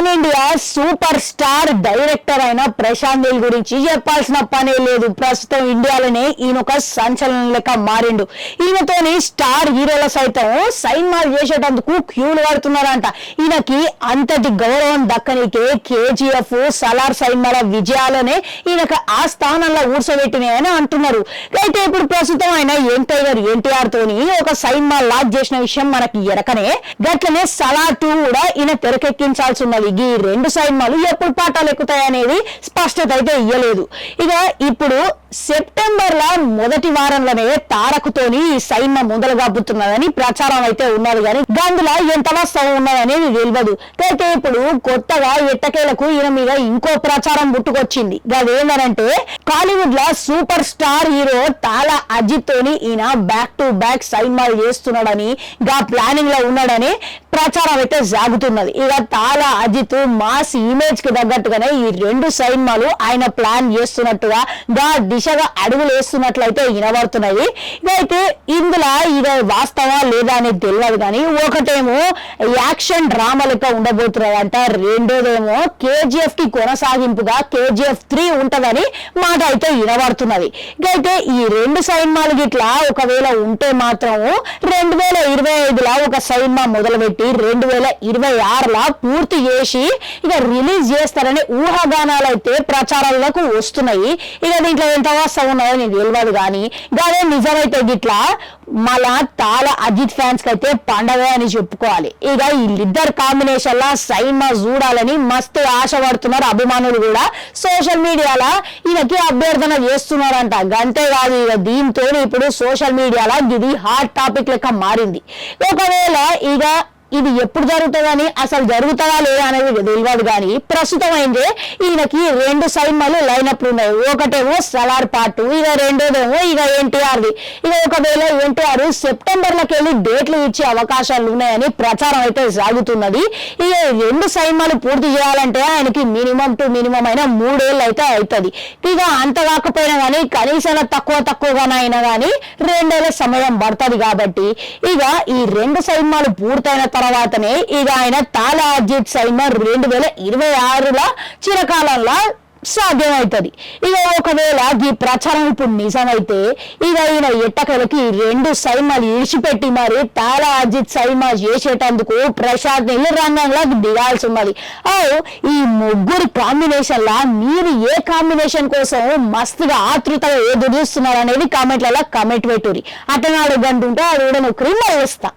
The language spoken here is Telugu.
Pan India super star director అయిన ప్రశాంత్ నీల్ గురించి చెప్పాల్సిన పనే లేదు. ప్రస్తుతం ఇండియాలోనే ఈయన ఒక సంచలనం లెక్క మారిండు. ఈయనతోని స్టార్ హీరోల సైతం సైన్మాలు చేసేటందుకు క్యూలు కడుతున్నారంట. ఈయనకి అంతటి గౌరవం దక్కనికే కేజీఎఫ్, సలార్ సైన్మాల విజయాలనే ఈయనకు ఆ స్థానంలో ఊడ్చబెట్టినాయని అంటున్నారు. అయితే ఇప్పుడు ప్రస్తుతం ఆయన ఎన్టీఆర్ తోని ఒక సైన్మా లాక్ చేసిన విషయం మనకి ఎరకనే. గట్లనే సలార్ 2 కూడా ఈయన తెరకెక్కించాల్సి ఉన్నది. ఈ రెండు సైన్మాలు ఎప్పుడు పాఠాలు ఎక్కుతాయనేది స్పష్టత అయితే ఇయ్యలేదు. ఇక ఇప్పుడు సెప్టెంబర్ లో మొదటి వారంలోనే తారకుతోని ఈ సైన్మా మొదలు కాబోతున్నదని ప్రచారం అయితే ఉన్నది, కానీ అందులో ఎంత వాస్తవం ఉన్నదనేది తెలియదు. అయితే ఇప్పుడు కొత్తగా ఎట్టకేలకు ఈయన మీద ఇంకో ప్రచారం పుట్టుకొచ్చింది. అదేంటంటే టాలీవుడ్ లో సూపర్ స్టార్ హీరో తాలా అజిత్ తోని ఈయన బ్యాక్ టు బ్యాక్ సైన్మాలు చేస్తున్నాడని, గా ప్లానింగ్ లో ఉన్నాడని ప్రచారం అయితే సాగుతున్నది. ఇక తాలా అజిత్ మాస్ ఇమేజ్ కి తగ్గట్టుగానే ఈ రెండు సైన్మాలు ఆయన ప్లాన్ చేస్తున్నట్టుగా గా దిశగా అడుగులు వేస్తున్నట్లయితే వినబడుతున్నాయి. ఇదైతే ఇందులో ఇది వాస్తవా లేదా అనేది తెలియదు, కానీ ఒకటేమో యాక్షన్ డ్రామా లెక్క ఉండబోతున్నదంట, రెండోదేమో కేజీఎఫ్ కి కొనసాగింపుగా కేజీఎఫ్ 3 ఉంటదని మాట అయితే వినబడుతున్నది. ఇదైతే ఈ రెండు సైన్మాలు గిట్లా ఒకవేళ ఉంటే మాత్రం 2025లో ఒక సైన్మా మొదలుపెట్టి 2026లో పూర్తి చేసి ఇక రిలీజ్ చేస్తారని ఊహాగానాలు అయితే ప్రచారాలకు వస్తున్నాయి. ఇక దీంట్లో ఎంత వాస్తవం ఉన్నదో నేను తెలియదు, కానీ అదే నిజమైతే గిట్లా మళ్ళా తాలా అజిత్ ఫ్యాన్స్ కి అయితే పండగ అని చెప్పుకోవాలి. ఇక వీళ్ళిద్దరు కాంబినేషన్ లా సైన్మా చూడాలని మస్తు ఆశపడుతున్నారు అభిమానులు కూడా. సోషల్ మీడియాలో ఈయనకి అభ్యర్థన చేస్తున్నారంట. అంతేకాదు ఇక దీంతో ఇప్పుడు సోషల్ మీడియాలో ఇది హాట్ టాపిక్ లెక్క మారింది. ఒకవేళ ఇక ఇది ఎప్పుడు జరుగుతుందని, అసలు జరుగుతుందా లేదా అనేది తెలియదు, కానీ ప్రస్తుతం అయితే ఈయనకి రెండు సైన్మాలు లైనప్ ఉన్నాయి. ఒకటేమో సలార్ పార్ట్ 2, ఇక రెండోదేమో ఇక ఎన్టీఆర్ది. ఇక ఒకవేళ ఎన్టీఆర్ సెప్టెంబర్ లోకి వెళ్ళి డేట్లు ఇచ్చే అవకాశాలు ఉన్నాయని ప్రచారం అయితే సాగుతున్నది. ఇక రెండు సైన్మాలు పూర్తి చేయాలంటే ఆయనకి మినిమం అయినా 3 ఏళ్ళు అయితే అవుతుంది. ఇక అంత కాకపోయినా కానీ కనీసం తక్కువగానైనా కానీ 2 ఏళ్ళ సమయం పడుతుంది. కాబట్టి ఇక ఈ రెండు సైన్మాలు పూర్తయిన తర్వాతనే ఇక ఆయన తాలా అజిత్ సైన్మా 2026లో చిరకాలంలో సాధ్యమవుతుంది. ఇక ఒకవేళ ఈ ప్రచారం ఇప్పుడు నిజమైతే ఇక ఈయన ఎట్టకలకి రెండు సైన్మాలు ఇడిచిపెట్టి మరి తాలా అజిత్ సైన్మా చేసేటందుకు ప్రశాంత్ నీల్ రంగంలో దిగాల్సి ఉన్నది. ఈ ముగ్గురు కాంబినేషన్ లా మీరు ఏ కాంబినేషన్ కోసం మస్తుగా ఆతృతగా ఎదురుస్తున్నారు అనేది కామెంట్లలో కామెంట్ పెట్టుర్రి. అటనాడు గంటుంటే అది కూడా నువ్వు క్రీమ్ వేస్తా.